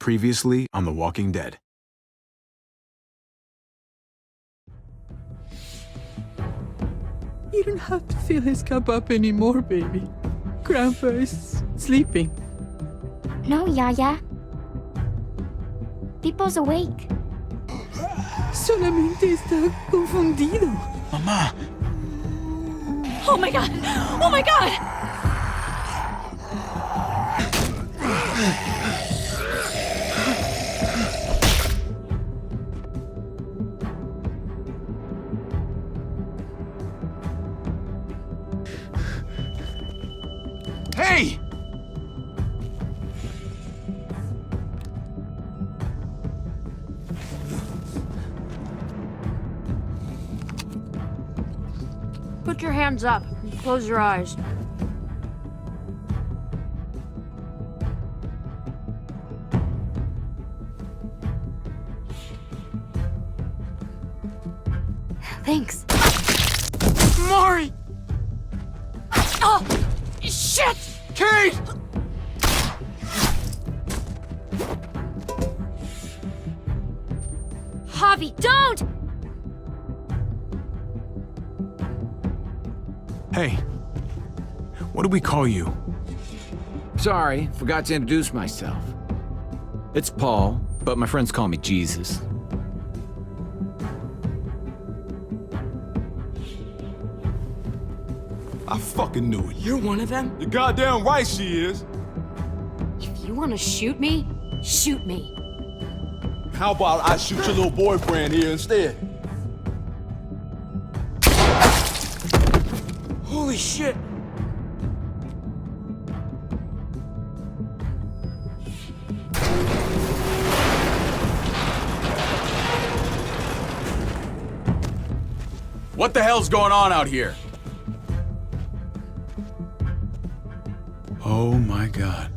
Previously on The Walking Dead. You don't have to fill his cup up anymore, baby. Grandpa is sleeping. No, Yaya. Pipo's awake. Solamente está confundido. Mamá! Oh my god! Oh my god! Hey! Put your hands up and close your eyes. Thanks. Mari! Oh! Shit! Kate! Javi, don't! Hey. What do we call you? Sorry, forgot to introduce myself. It's Paul, but my friends call me Jesus. I fucking knew it. You're one of them? You're goddamn right she is. If you want to shoot me, shoot me. How about I shoot your little boyfriend here instead? Holy shit! What the hell's going on out here? Oh my god.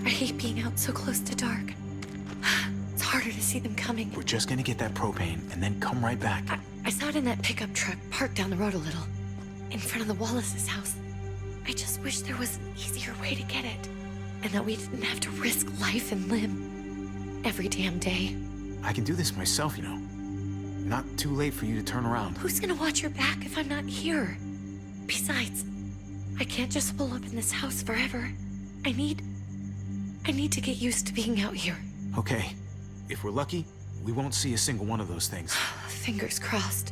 I hate being out so close to dark. It's harder to see them coming. We're just gonna get that propane and then come right back. I saw it in that pickup truck parked down the road a little, in front of the Wallace's house. I just wish there was an easier way to get it, and that we didn't have to risk life and limb every damn day. I can do this myself, you know. Not too late for you to turn around. Who's gonna watch your back if I'm not here? Besides, I can't just pull up in this house forever. I need to get used to being out here. Okay. If we're lucky, we won't see a single one of those things. Fingers crossed.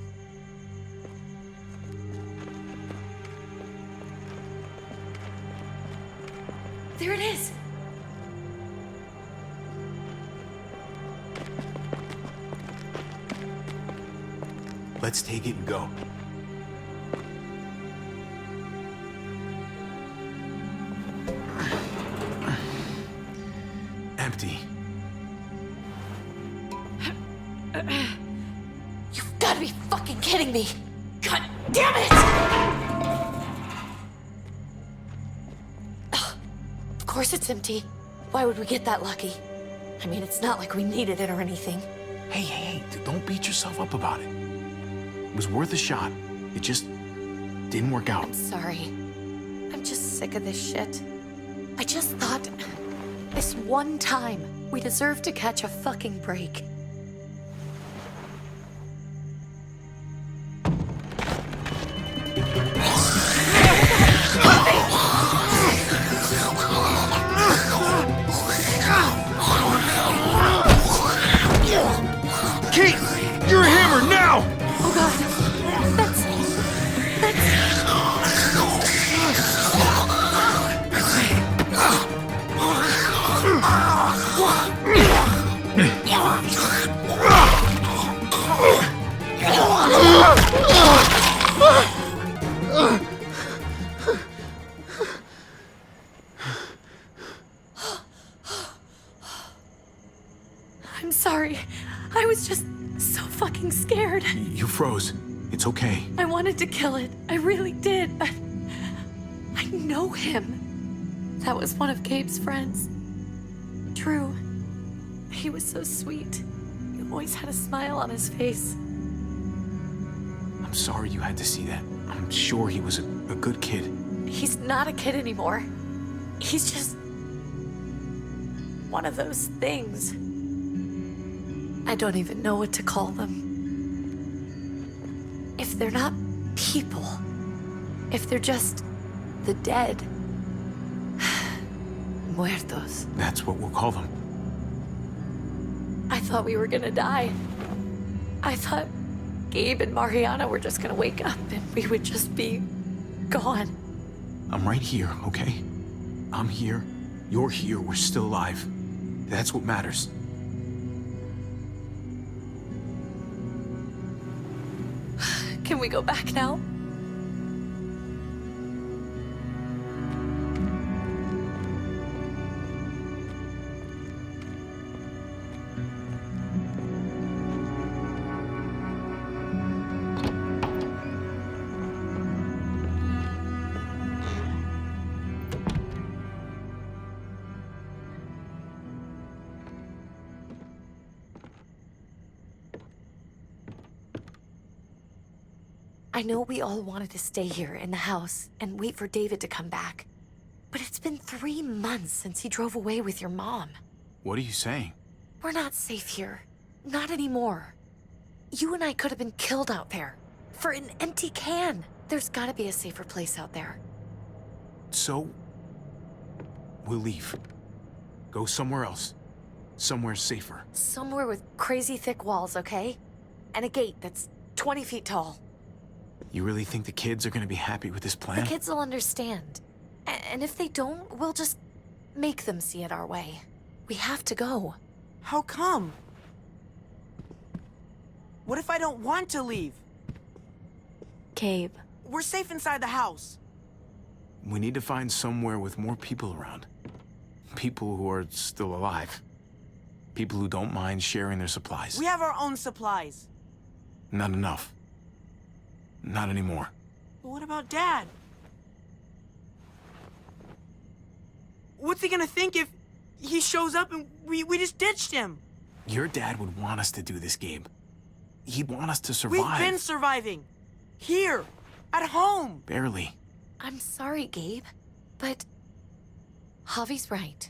There it is! Let's take it and go. Empty. You've got to be fucking kidding me! God damn it! Ugh. Of course it's empty. Why would we get that lucky? I mean, it's not like we needed it or anything. Hey, don't beat yourself up about it. It was worth a shot. It just didn't work out. I'm sorry. I'm just sick of this shit. I just thought, this one time, we deserve to catch a fucking break. Kate! You're a hammer now! Oh god, that's... I'm sorry. I was just so fucking scared. You froze. It's okay. I wanted to kill it. I really did, but I know him. That was one of Gabe's friends. Drew. He was so sweet. He always had a smile on his face. I'm sorry you had to see that. I'm sure he was a good kid. He's not a kid anymore. He's just one of those things. I don't even know what to call them. If they're not people, if they're just the dead, muertos. That's what we'll call them. I thought we were gonna die. I thought Gabe and Mariana were just gonna wake up and we would just be gone. I'm right here, okay? I'm here. You're here. We're still alive. That's what matters. Can we go back now? I know we all wanted to stay here in the house and wait for David to come back. But it's been 3 months since he drove away with your mom. What are you saying? We're not safe here. Not anymore. You and I could have been killed out there. For an empty can. There's gotta be a safer place out there. So, we'll leave. Go somewhere else. Somewhere safer. Somewhere with crazy thick walls, okay? And a gate that's 20 feet tall. You really think the kids are gonna be happy with this plan? The kids will understand. And if they don't, we'll just make them see it our way. We have to go. How come? What if I don't want to leave? Gabe. We're safe inside the house. We need to find somewhere with more people around. People who are still alive. People who don't mind sharing their supplies. We have our own supplies. Not enough. Not anymore. But what about Dad? What's he gonna think if he shows up and we just ditched him? Your dad would want us to do this, Gabe. He'd want us to survive. We've been surviving. Here. At home. Barely. I'm sorry, Gabe, but Javi's right.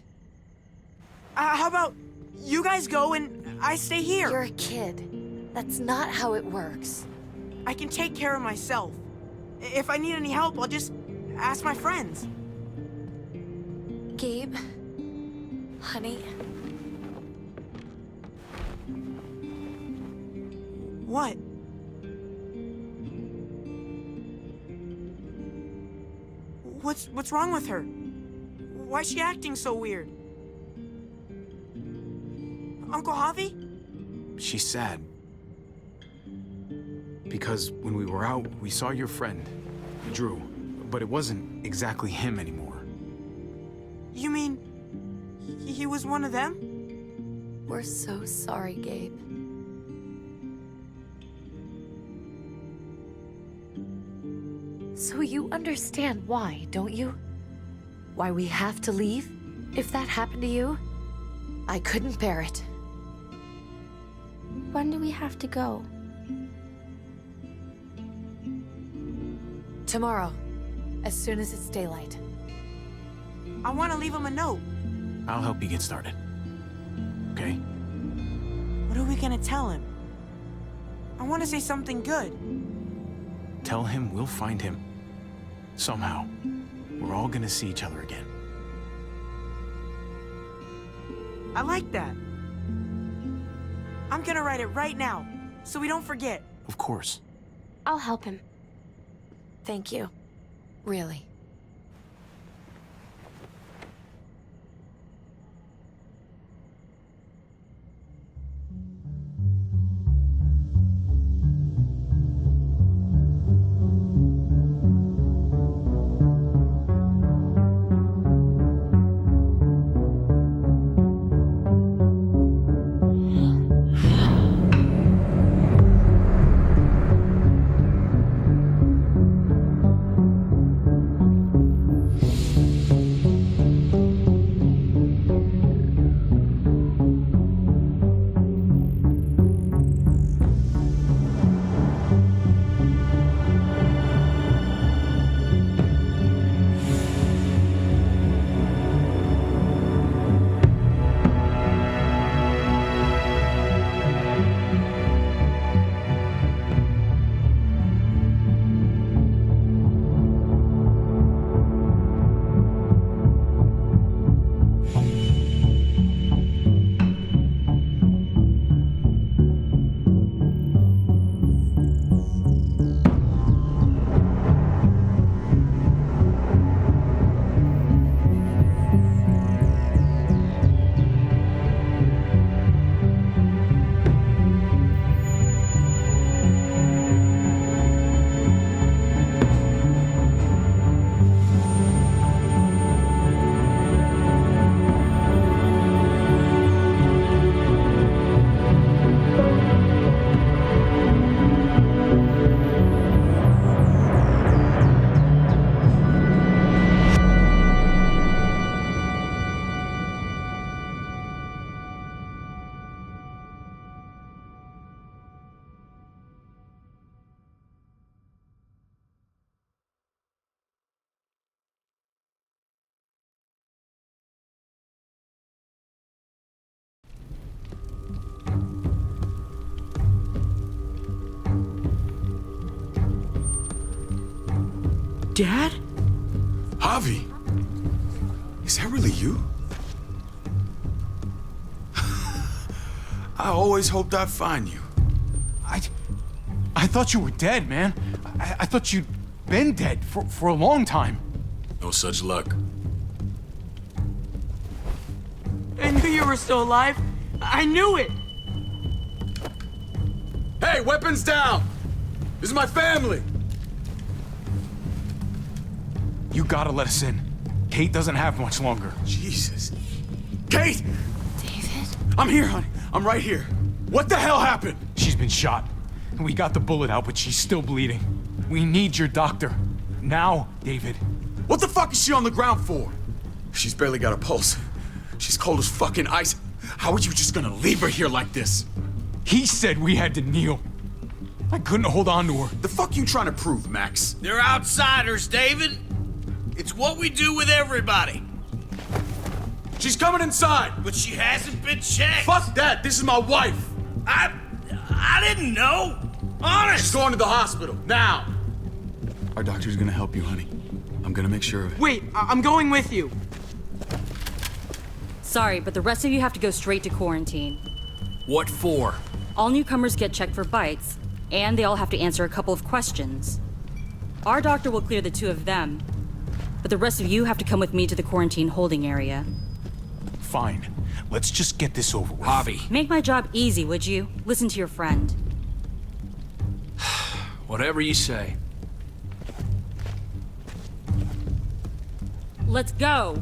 How about you guys go and I stay here? You're a kid. That's not how it works. I can take care of myself. If I need any help, I'll just ask my friends. Gabe, honey, What? What's wrong with her? Why is she acting so weird? Uncle Javi? She's sad. Because when we were out, we saw your friend, Drew. But it wasn't exactly him anymore. You mean he was one of them? we're so sorry, Gabe. So you understand why, don't you? Why we have to leave? If that happened to you, I couldn't bear it. When do we have to go? Tomorrow, as soon as it's daylight. I want to leave him a note. I'll help you get started. Okay? What are we gonna tell him? I want to say something good. Tell him we'll find him. Somehow. We're all gonna see each other again. I like that. I'm gonna write it right now, so we don't forget. Of course. I'll help him. Thank you. Really. Dad? Javi, is that really you? I always hoped I'd find you. I thought you were dead, man. I thought you'd been dead for a long time. No such luck. I knew you were still alive. I knew it. Hey, weapons down! This is my family! You gotta let us in. Kate doesn't have much longer. Jesus. Kate! David? I'm here, honey. I'm right here. What the hell happened? She's been shot. We got the bullet out, but she's still bleeding. We need your doctor. Now, David. What the fuck is she on the ground for? She's barely got a pulse. She's cold as fucking ice. How are you just gonna leave her here like this? He said we had to kneel. I couldn't hold on to her. The fuck you trying to prove, Max? They're outsiders, David. It's what we do with everybody. She's coming inside! But she hasn't been checked. Fuck that! This is my wife! I didn't know. Honest. She's going to the hospital, now! Our doctor's gonna help you, honey. I'm gonna make sure of it. Wait, I'm going with you. Sorry, but the rest of you have to go straight to quarantine. What for? All newcomers get checked for bites, and they all have to answer a couple of questions. Our doctor will clear the two of them, but the rest of you have to come with me to the quarantine holding area. Fine. Let's just get this over with. Javi. Make my job easy, would you? Listen to your friend. Whatever you say. Let's go!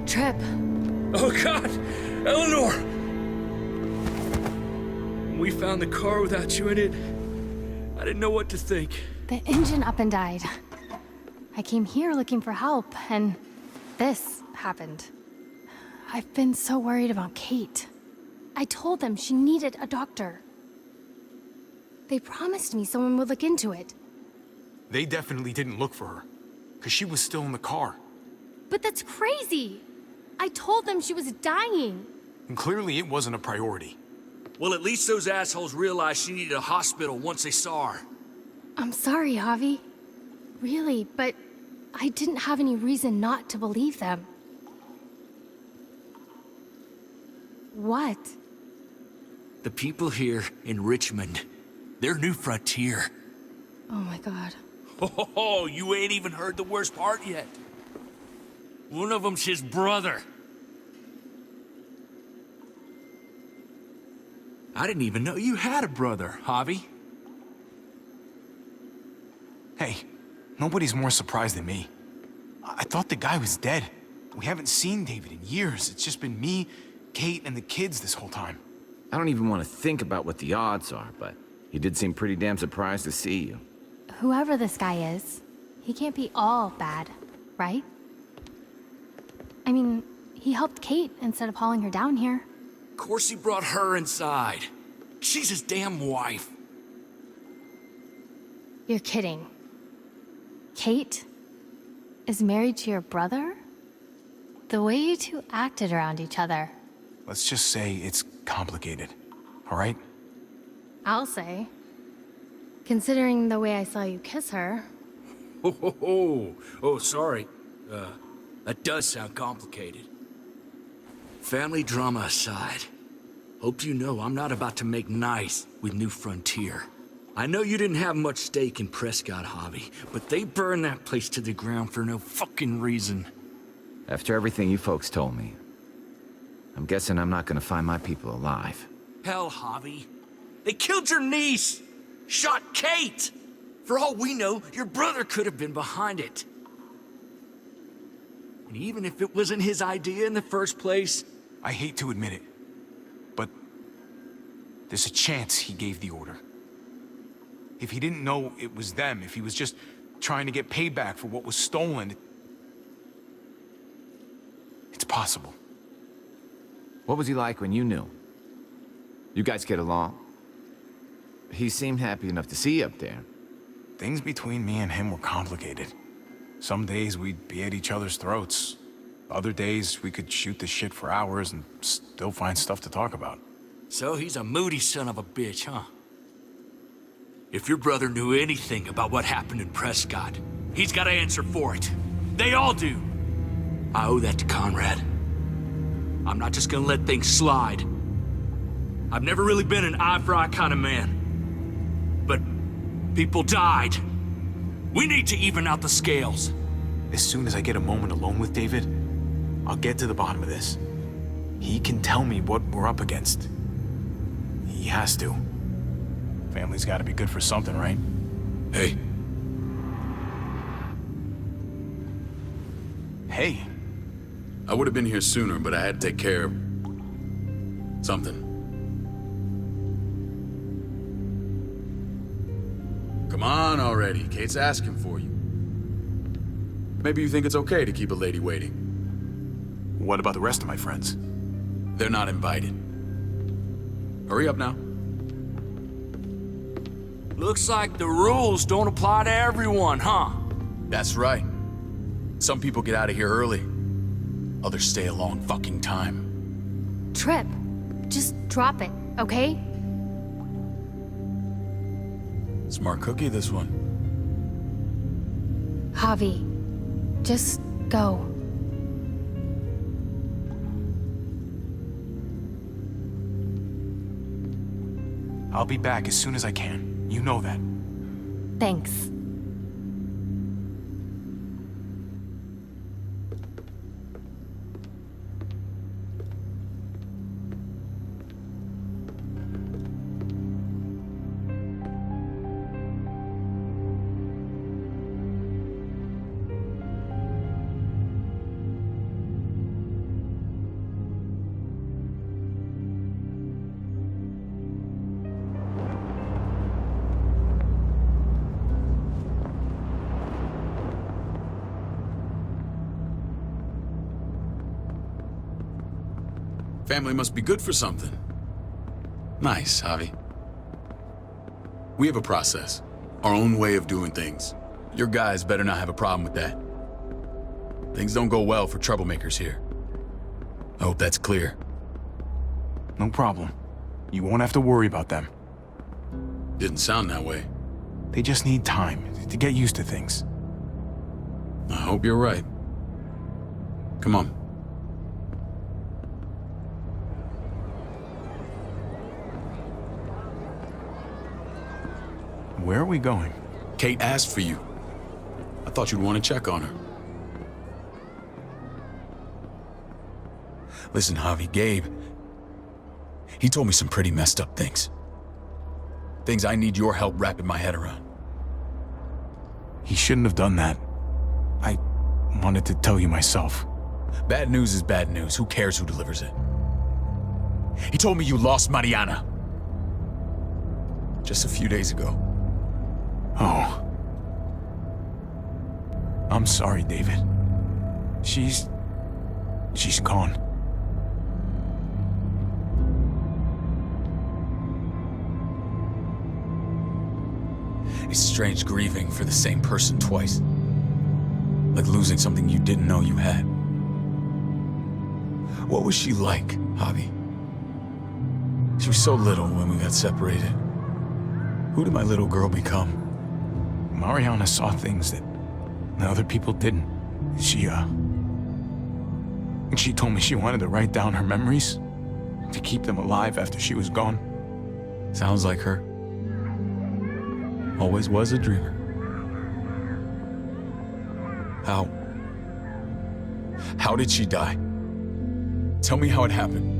Trip. Oh, God! Eleanor! When we found the car without you in it, I didn't know what to think. The engine up and died. I came here looking for help, and this happened. I've been so worried about Kate. I told them she needed a doctor. They promised me someone would look into it. They definitely didn't look for her, because she was still in the car. But that's crazy! I told them she was dying. And clearly it wasn't a priority. Well, at least those assholes realized she needed a hospital once they saw her. I'm sorry, Javi. Really, but I didn't have any reason not to believe them. What? The people here in Richmond, their new frontier. Oh my god. Oh, you ain't even heard the worst part yet. One of them's his brother. I didn't even know you had a brother, Javi. Hey, nobody's more surprised than me. I thought the guy was dead. We haven't seen David in years. It's just been me, Kate, and the kids this whole time. I don't even want to think about what the odds are, but he did seem pretty damn surprised to see you. Whoever this guy is, he can't be all bad, right? I mean, he helped Kate instead of hauling her down here. Of course he brought her inside. She's his damn wife. You're kidding. Kate is married to your brother? The way you two acted around each other. Let's just say it's complicated, all right? I'll say. Considering the way I saw you kiss her. Oh, sorry. That does sound complicated. Family drama aside, hope you know I'm not about to make nice with New Frontier. I know you didn't have much stake in Prescott, Javi, but they burned that place to the ground for no fucking reason. After everything you folks told me, I'm guessing I'm not gonna find my people alive. Hell, Javi. They killed your niece! Shot Kate! For all we know, your brother could have been behind it. And even if it wasn't his idea in the first place... I hate to admit it, but there's a chance he gave the order. If he didn't know it was them, if he was just trying to get payback for what was stolen, it's possible. What was he like when you knew? You guys get along? He seemed happy enough to see you up there. Things between me and him were complicated. Some days we'd be at each other's throats. Other days we could shoot the shit for hours and still find stuff to talk about. So he's a moody son of a bitch, huh? If your brother knew anything about what happened in Prescott, he's got to answer for it. They all do. I owe that to Conrad. I'm not just gonna let things slide. I've never really been an eye-for-eye kind of man. But people died. We need to even out the scales. As soon as I get a moment alone with David, I'll get to the bottom of this. He can tell me what we're up against. He has to. Family's gotta be good for something, right? Hey. Hey. I would have been here sooner, but I had to take care of something. Come on already. Kate's asking for you. Maybe you think it's okay to keep a lady waiting. What about the rest of my friends? They're not invited. Hurry up now. Looks like the rules don't apply to everyone, huh? That's right. Some people get out of here early. Others stay a long fucking time. Trip, just drop it, okay? Smart cookie, this one. Javi, just go. I'll be back as soon as I can. You know that. Thanks. Family must be good for something. Nice, Javi. We have a process, our own way of doing things. Your guys better not have a problem with that. Things don't go well for troublemakers here. I hope that's clear. No problem. You won't have to worry about them. Didn't sound that way. They just need time to get used to things. I hope you're right. Come on. Where are we going? Kate asked for you. I thought you'd want to check on her. Listen, Javi, Gabe, he told me some pretty messed up things. Things I need your help wrapping my head around. He shouldn't have done that. I wanted to tell you myself. Bad news is bad news. Who cares who delivers it? He told me you lost Mariana. Just a few days ago. Oh. I'm sorry, David. She's gone. It's strange grieving for the same person twice. Like losing something you didn't know you had. What was she like, Javi? She was so little when we got separated. Who did my little girl become? Mariana saw things that other people didn't. She told me she wanted to write down her memories to keep them alive after she was gone. Sounds like her. Always was a dreamer. How did she die? Tell me how it happened.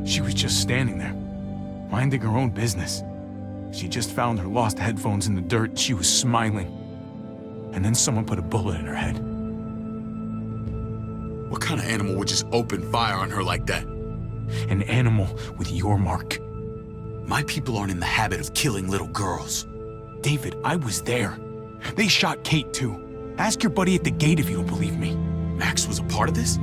She was just standing there, minding her own business. She just found her lost headphones in the dirt. She was smiling. And then someone put a bullet in her head. What kind of animal would just open fire on her like that? An animal with your mark. My people aren't in the habit of killing little girls. David, I was there. They shot Kate too. Ask your buddy at the gate if you don't believe me. Max was a part of this?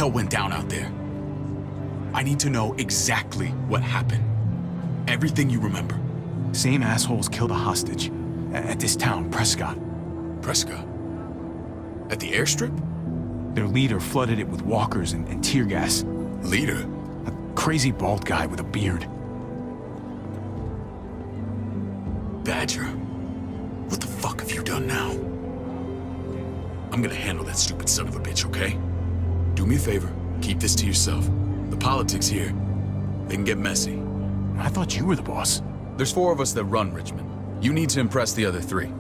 hell went down out there? I need to know exactly what happened. Everything you remember. Same assholes killed a hostage at this town, Prescott. Prescott? At the airstrip? Their leader flooded it with walkers and tear gas. Leader? A crazy bald guy with a beard. Badger, what the fuck have you done now? I'm gonna handle that stupid son of a bitch, okay? Do me a favor, keep this to yourself. The politics here, they can get messy. I thought you were the boss. There's 4 of us that run Richmond. You need to impress the other 3.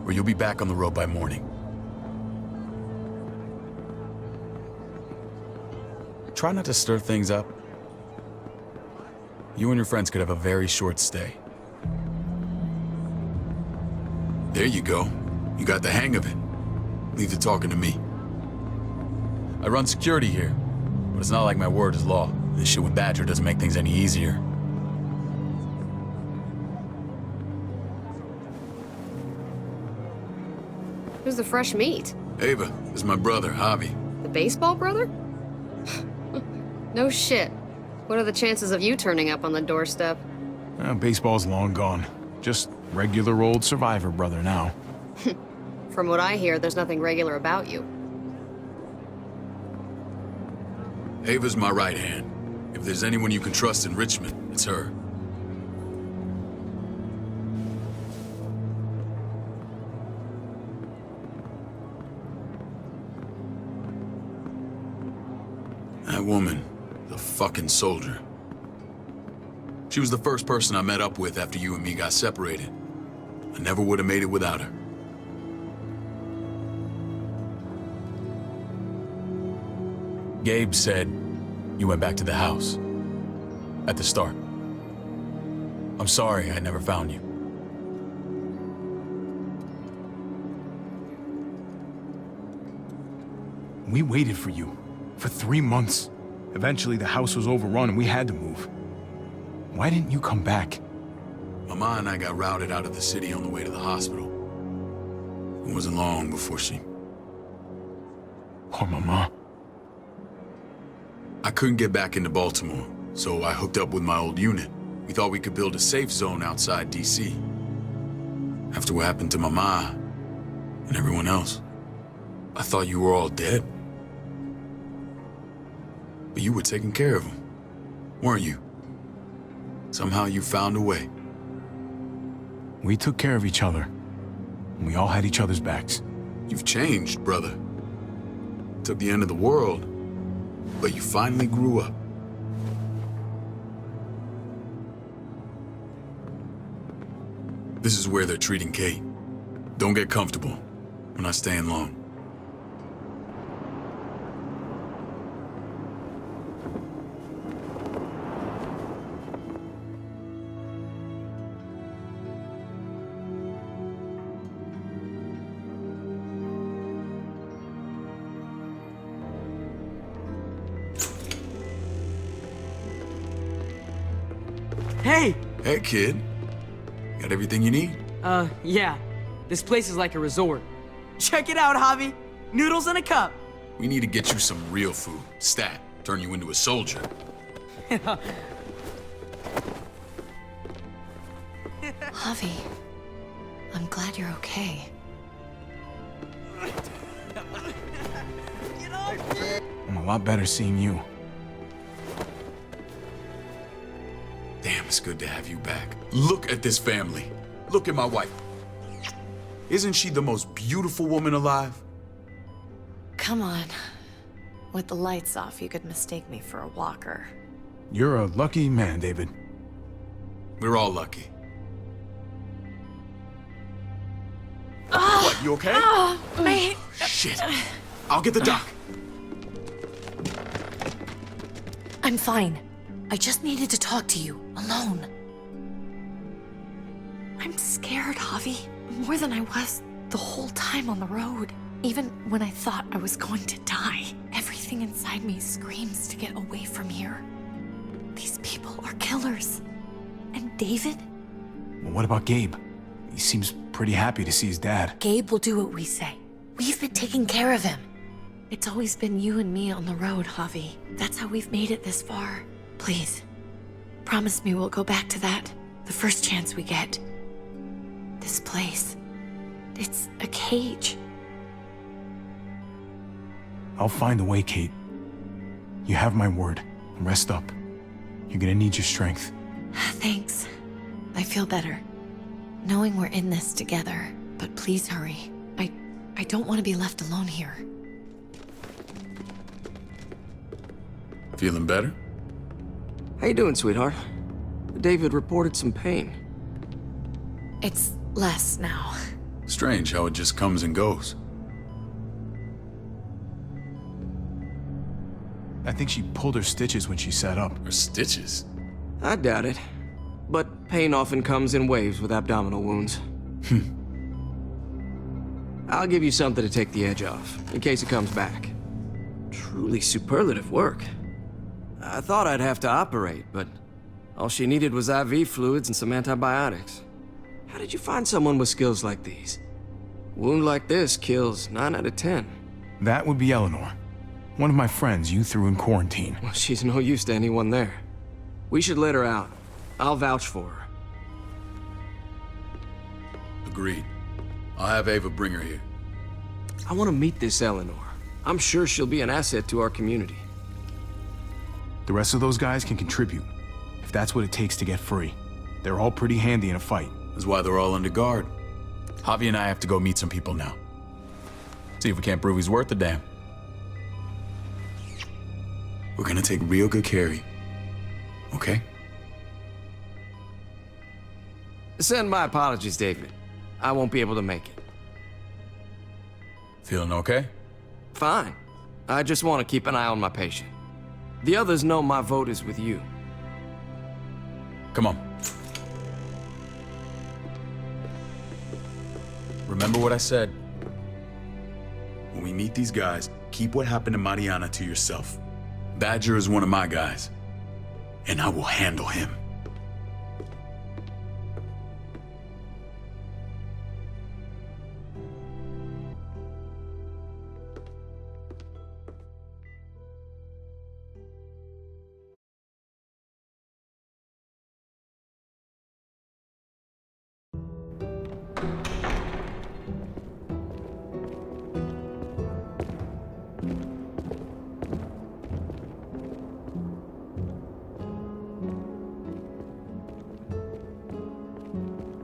Or you'll be back on the road by morning. Try not to stir things up. You and your friends could have a very short stay. There you go. You got the hang of it. Leave the talking to me. I run security here, but it's not like my word is law. This shit with Badger doesn't make things any easier. Who's the fresh meat? Ava, this is my brother, Javi. The baseball brother? No shit. What are the chances of you turning up on the doorstep? Baseball's long gone. Just regular old survivor brother now. From what I hear, there's nothing regular about you. Ava's my right hand. If there's anyone you can trust in Richmond, it's her. That woman, the fucking soldier. She was the first person I met up with after you and me got separated. I never would have made it without her. Gabe said you went back to the house. At the start. I'm sorry I never found you. We waited for you. For 3 months. Eventually the house was overrun and we had to move. Why didn't you come back? Mama and I got routed out of the city on the way to the hospital. It wasn't long before she... Poor Mama. I couldn't get back into Baltimore, so I hooked up with my old unit. We thought we could build a safe zone outside D.C. After what happened to Mama and everyone else, I thought you were all dead. But you were taking care of them, weren't you? Somehow you found a way. We took care of each other. And we all had each other's backs. You've changed, brother. Took the end of the world, but you finally grew up. This is where they're treating Kate. Don't get comfortable. We're not staying long. Hey! Hey, kid. Got everything you need? Yeah. This place is like a resort. Check it out, Javi. Noodles in a cup. We need to get you some real food. Stat. Turn you into a soldier. Javi, I'm glad you're okay. I'm a lot better seeing you. Damn, it's good to have you back. Look at this family. Look at my wife. Isn't she the most beautiful woman alive? Come on. With the lights off, you could mistake me for a walker. You're a lucky man, David. We're all lucky. What, you okay? Mate! Shit. I'll get the doc. I'm fine. I just needed to talk to you, alone. I'm scared, Javi. More than I was the whole time on the road. Even when I thought I was going to die, everything inside me screams to get away from here. These people are killers. And David? Well, what about Gabe? He seems pretty happy to see his dad. Gabe will do what we say. We've been taking care of him. It's always been you and me on the road, Javi. That's how we've made it this far. Please, promise me we'll go back to that the first chance we get. This place, it's a cage. I'll find a way, Kate. You have my word. Rest up. You're gonna need your strength. Thanks. I feel better. Knowing we're in this together. But please hurry. I don't want to be left alone here. Feeling better? How you doing, sweetheart? David reported some pain. It's less now. Strange how it just comes and goes. I think she pulled her stitches when she sat up. Her stitches? I doubt it. But pain often comes in waves with abdominal wounds. I'll give you something to take the edge off, in case it comes back. Truly superlative work. I thought I'd have to operate, but all she needed was IV fluids and some antibiotics. How did you find someone with skills like these? A wound like this kills 9 out of 10. That would be Eleanor. One of my friends you threw in quarantine. Well, she's no use to anyone there. We should let her out. I'll vouch for her. Agreed. I'll have Ava bring her here. I want to meet this Eleanor. I'm sure she'll be an asset to our community. The rest of those guys can contribute, if that's what it takes to get free. They're all pretty handy in a fight. That's why they're all under guard. Javi and I have to go meet some people now. See if we can't prove he's worth a damn. We're gonna take real good care of you. Okay? Send my apologies, David. I won't be able to make it. Feeling okay? Fine. I just want to keep an eye on my patient. The others know my vote is with you. Come on. Remember what I said. When we meet these guys, keep what happened to Mariana to yourself. Badger is one of my guys, and I will handle him.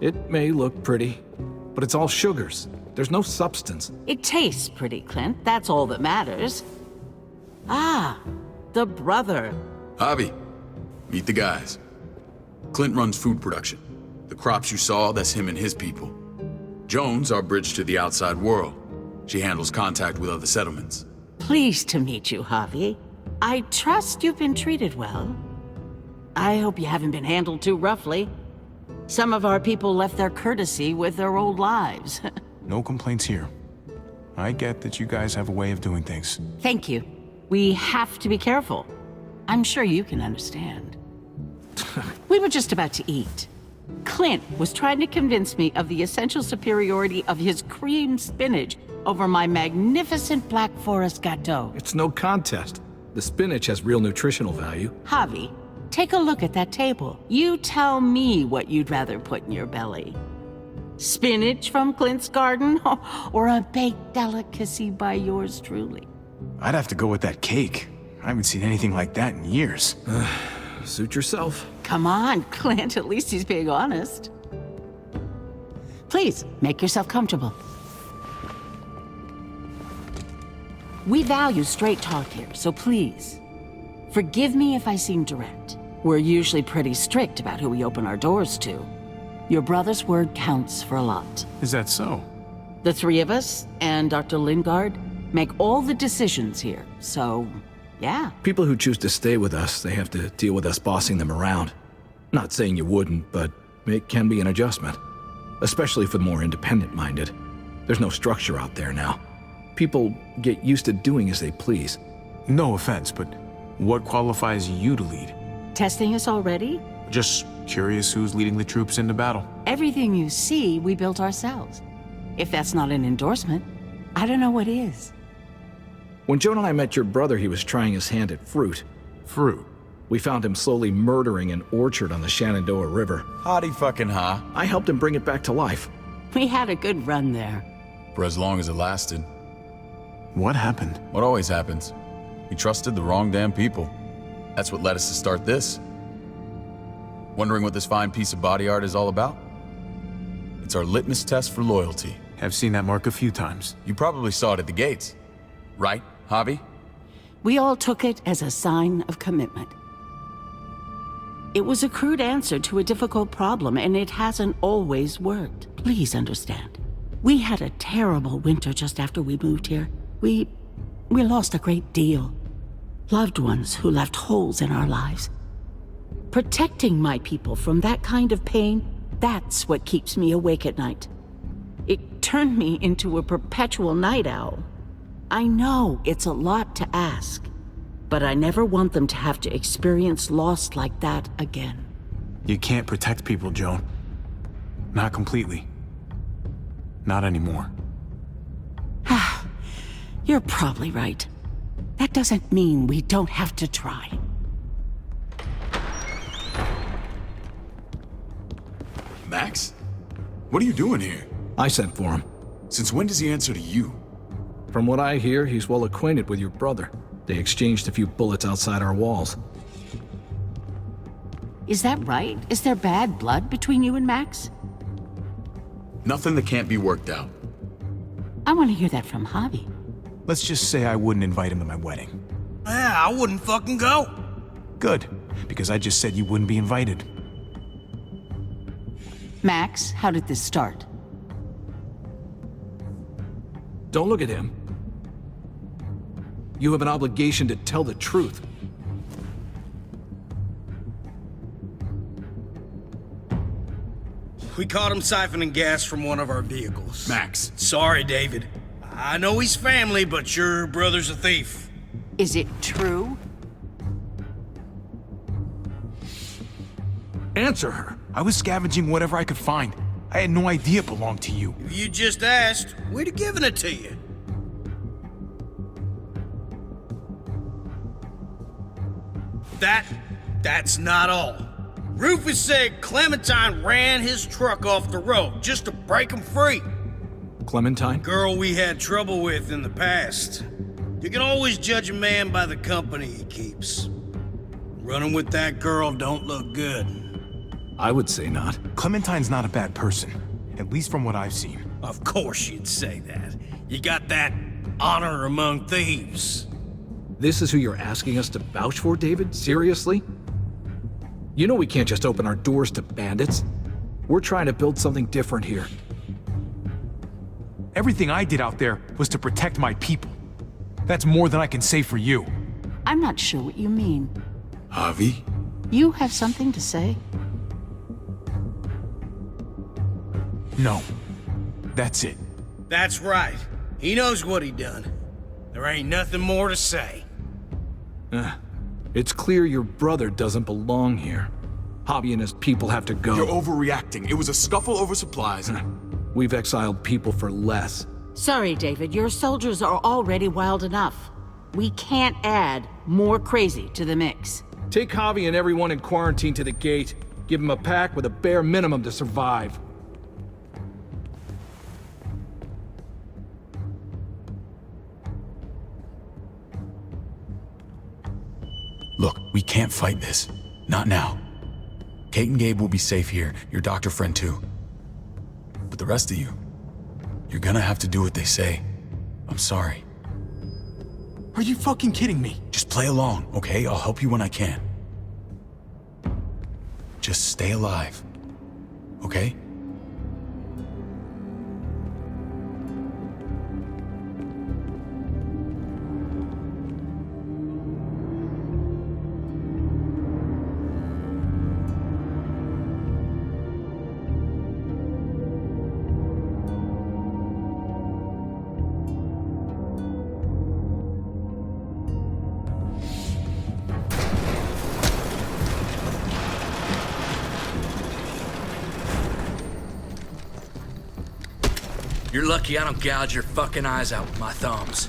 It may look pretty, but it's all sugars. There's no substance. It tastes pretty, Clint. That's all that matters. Ah, the brother. Javi, meet the guys. Clint runs food production. The crops you saw, that's him and his people. Jones, our bridge to the outside world. She handles contact with other settlements. Pleased to meet you, Javi. I trust you've been treated well. I hope you haven't been handled too roughly. Some of our people left their courtesy with their old lives. No complaints here. I get that you guys have a way of doing things. Thank you. We have to be careful. I'm sure you can understand. We were just about to eat. Clint was trying to convince me of the essential superiority of his cream spinach over my magnificent Black Forest gâteau. It's no contest. The spinach has real nutritional value. Javi, take a look at that table. You tell me what you'd rather put in your belly. Spinach from Clint's garden, or a baked delicacy by yours truly? I'd have to go with that cake. I haven't seen anything like that in years. Suit yourself. Come on, Clint, at least he's being honest. Please, make yourself comfortable. We value straight talk here, so please, forgive me if I seem direct. We're usually pretty strict about who we open our doors to. Your brother's word counts for a lot. Is that so? The three of us and Dr. Lingard make all the decisions here, so yeah. People who choose to stay with us, they have to deal with us bossing them around. Not saying you wouldn't, but it can be an adjustment. Especially for the more independent-minded. There's no structure out there now. People get used to doing as they please. No offense, but what qualifies you to lead? Testing us already? Just curious who's leading the troops into battle. Everything you see, we built ourselves. If that's not an endorsement, I don't know what is. When Joan and I met your brother, he was trying his hand at fruit. Fruit. We found him slowly murdering an orchard on the Shenandoah River. Howdy fucking ha. I helped him bring it back to life. We had a good run there. For as long as it lasted. What happened? What always happens. He trusted the wrong damn people. That's what led us to start this. Wondering what this fine piece of body art is all about? It's our litmus test for loyalty. I've seen that mark a few times. You probably saw it at the gates. Right, Javi? We all took it as a sign of commitment. It was a crude answer to a difficult problem, and it hasn't always worked. Please understand. We had a terrible winter just after we moved here. We lost a great deal. Loved ones who left holes in our lives. Protecting my people from that kind of pain, that's what keeps me awake at night. It turned me into a perpetual night owl. I know it's a lot to ask, but I never want them to have to experience loss like that again. You can't protect people, Joan. Not completely. Not anymore. You're probably right. That doesn't mean we don't have to try. Max? What are you doing here? I sent for him. Since when does he answer to you? From what I hear, he's well acquainted with your brother. They exchanged a few bullets outside our walls. Is that right? Is there bad blood between you and Max? Nothing that can't be worked out. I want to hear that from Javi. Let's just say I wouldn't invite him to my wedding. Yeah, I wouldn't fucking go. Good, because I just said you wouldn't be invited. Max, how did this start? Don't look at him. You have an obligation to tell the truth. We caught him siphoning gas from one of our vehicles. Max. Sorry, David. I know he's family, but your brother's a thief. Is it true? Answer her. I was scavenging whatever I could find. I had no idea it belonged to you. If you just asked, we'd have given it to you. That's not all. Rufus said Clementine ran his truck off the road just to break him free. Clementine? Girl we had trouble with in the past. You can always judge a man by the company he keeps. Running with that girl don't look good. I would say not. Clementine's not a bad person, at least from what I've seen. Of course you'd say that. You got that honor among thieves. This is who you're asking us to vouch for, David? Seriously? You know we can't just open our doors to bandits. We're trying to build something different here. Everything I did out there was to protect my people. That's more than I can say for you. I'm not sure what you mean. Javi? You have something to say? No. That's it. That's right. He knows what he done. There ain't nothing more to say. It's clear your brother doesn't belong here. Javi and his people have to go. You're overreacting. It was a scuffle over supplies. We've exiled people for less. Sorry, David. Your soldiers are already wild enough. We can't add more crazy to the mix. Take Javi and everyone in quarantine to the gate. Give them a pack with a bare minimum to survive. Look, we can't fight this. Not now. Kate and Gabe will be safe here, your doctor friend too. But the rest of you, you're gonna have to do what they say. I'm sorry. Are you fucking kidding me? Just play along, okay? I'll help you when I can. Just stay alive, okay? You're lucky I don't gouge your fucking eyes out with my thumbs.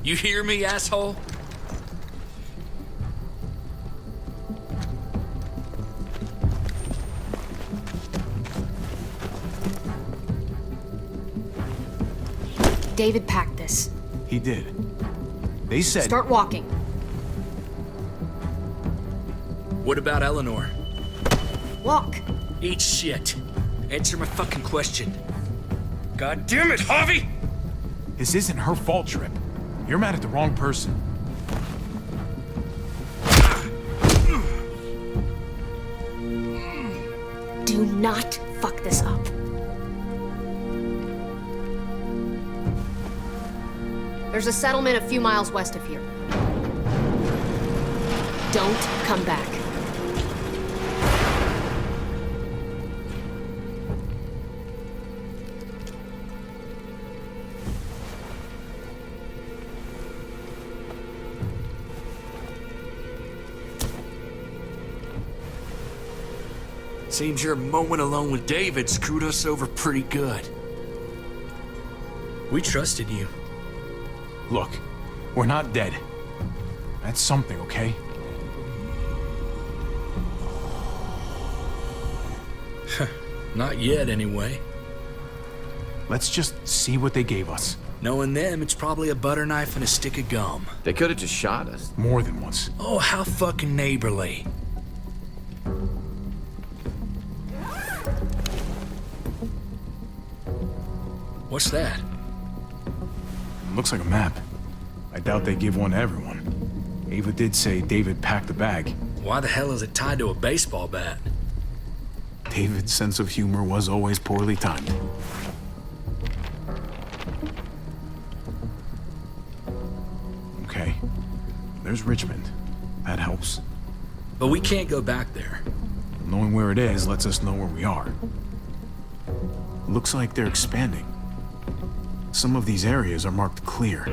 You hear me, asshole? David packed this. He did. They said... Start walking. What about Eleanor? Walk. Eat shit. Answer my fucking question. God damn it, Javi! This isn't her fault, Trip. You're mad at the wrong person. Do not fuck this up. There's a settlement a few miles west of here. Don't come back. Seems your moment alone with David screwed us over pretty good. We trusted you. Look, we're not dead. That's something, okay? Not yet, anyway. Let's just see what they gave us. Knowing them, it's probably a butter knife and a stick of gum. They could have just shot us. More than once. Oh, how fucking neighborly. What's that? Looks like a map. I doubt they give one to everyone. Ava did say David packed the bag. Why the hell is it tied to a baseball bat? David's sense of humor was always poorly timed. Okay. There's Richmond. That helps. But we can't go back there. Knowing where it is lets us know where we are. Looks like they're expanding. Some of these areas are marked clear.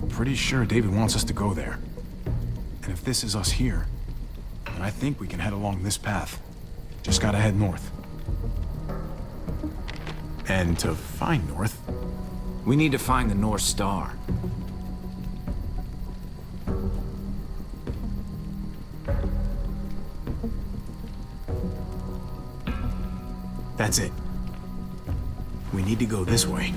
Pretty sure David wants us to go there. And if this is us here, then I think we can head along this path. Just gotta head north. And to find north... We need to find the North Star. That's it. We need to go this way.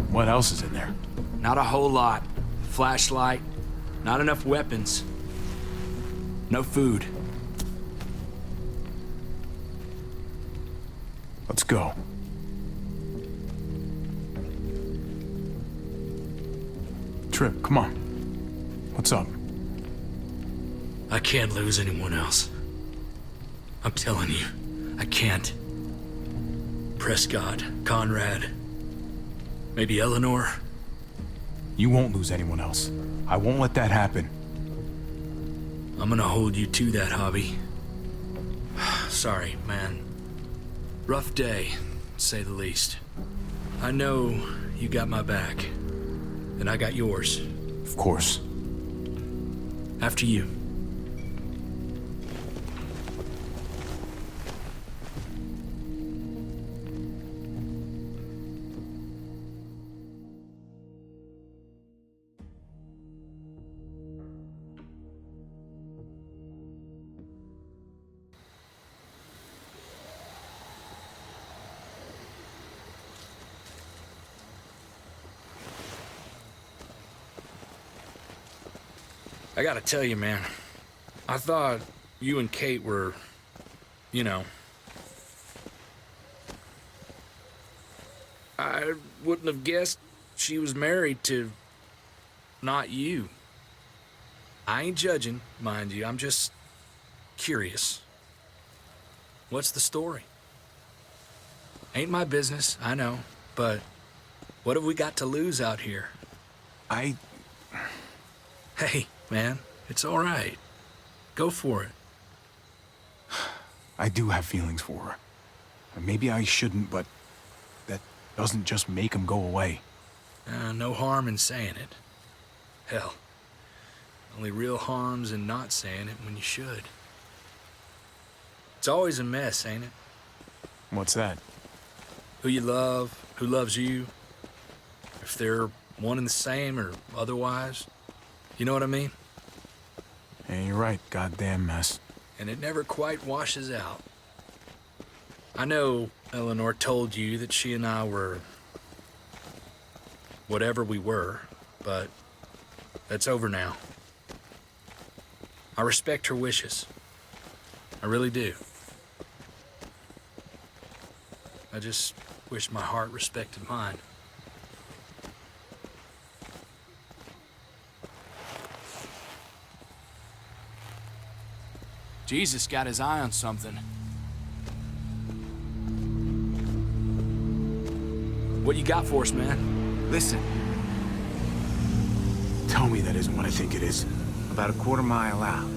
What else is in there? Not a whole lot. Flashlight, not enough weapons. No food. Let's go. Trip, come on. What's up? I can't lose anyone else. I'm telling you, I can't. Prescott, Conrad, maybe Eleanor. You won't lose anyone else. I won't let that happen. I'm gonna hold you to that, Javi. Sorry, man. Rough day, to say the least. I know you got my back, and I got yours. Of course. After you. I gotta tell you, man, I thought you and Kate were, you know... I wouldn't have guessed she was married to... not you. I ain't judging, mind you, I'm just curious. What's the story? Ain't my business, I know, but what have we got to lose out here? Hey, man, it's all right. Go for it. I do have feelings for her. Maybe I shouldn't, but that doesn't just make them go away. No harm in saying it. Hell, only real harm's in not saying it when you should. It's always a mess, ain't it? What's that? Who you love, who loves you. if they're one and the same or otherwise. You know what I mean? Yeah, you're right, goddamn mess. And it never quite washes out. I know Eleanor told you that she and I were whatever we were, but that's over now. I respect her wishes. I really do. I just wish my heart respected mine. Jesus got his eye on something. What you got for us, man? Listen. Tell me that isn't what I think it is. About a quarter mile out.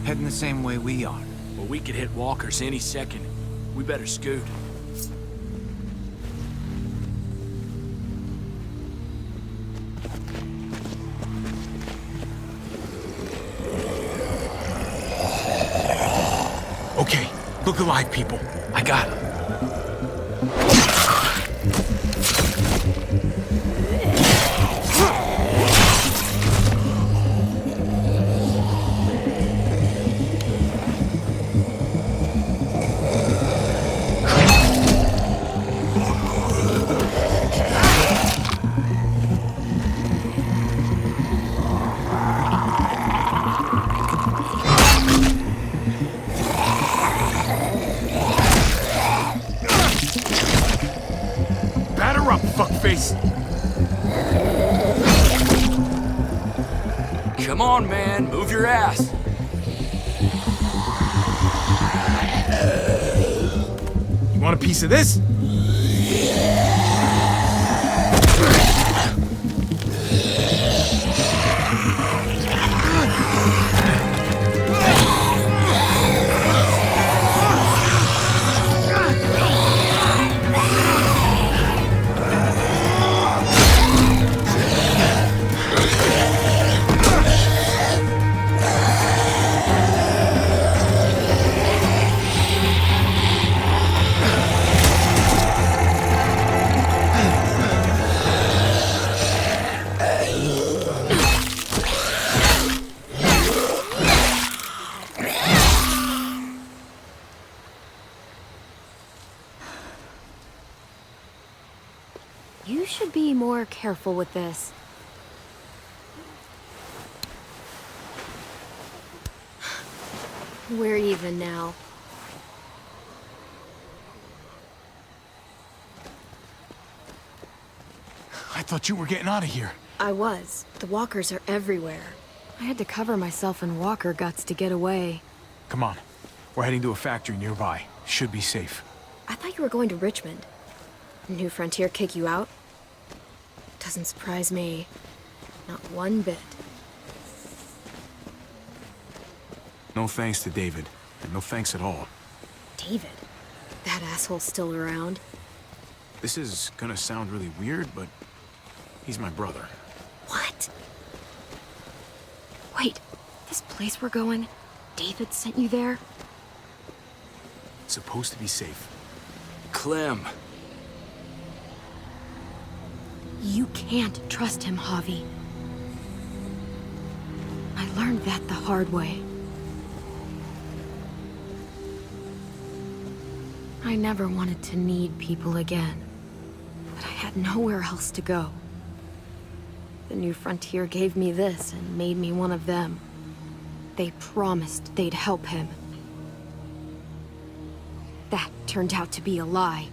Heading the same way we are. Well, we could hit walkers any second. We better scoot. Okay, look alive, people. I got him. Come on, man. Move your ass. You want a piece of this? You should be more careful with this. We're even now. I thought you were getting out of here. I was. The walkers are everywhere. I had to cover myself in walker guts to get away. Come on. We're heading to a factory nearby. Should be safe. I thought you were going to Richmond. New Frontier kick you out? Doesn't surprise me. Not one bit. No thanks to David. And no thanks at all. David? That asshole's still around? This is gonna sound really weird, but he's my brother. What? Wait, this place we're going, David sent you there? It's supposed to be safe. Clem. You can't trust him, Javi. I learned that the hard way. I never wanted to need people again, but I had nowhere else to go. The New Frontier gave me this and made me one of them. They promised they'd help him. That turned out to be a lie.